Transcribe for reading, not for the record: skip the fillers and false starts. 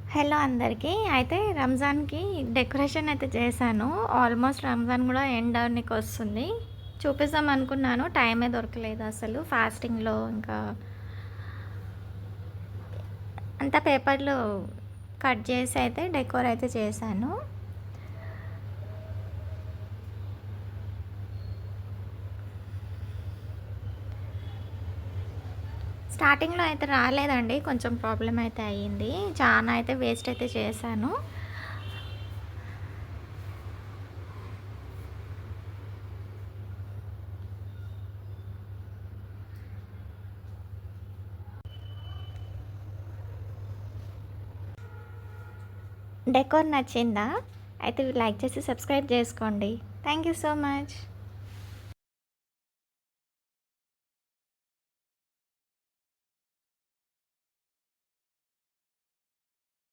Hello అందరికీ. అయితే రంజాన్‌కి decoration అయితే చేశాను. ఆల్మోస్ట్ రంజాన్ గూడా ఎండ్ అవ్వనీకొస్తుంది. చూపిద్దాం అనుకున్నాను. టైమే దొరకలేదు అసలు. ఫాస్టింగ్‌లో ఇంకా అంతా పేపర్‌లో కట్ చేసి అయితే డెకోర్ అయితే చేశాను. స్టార్టింగ్‌లో అయితే రాలేదండి. కొంచెం ప్రాబ్లమ్ అయితే అయ్యింది. చానా అయితే వేస్ట్ అయితే చేశాను. డెకోర్ నచ్చిందా? అయితే లైక్ చేసి సబ్స్క్రైబ్ చేసుకోండి. Thank you so much.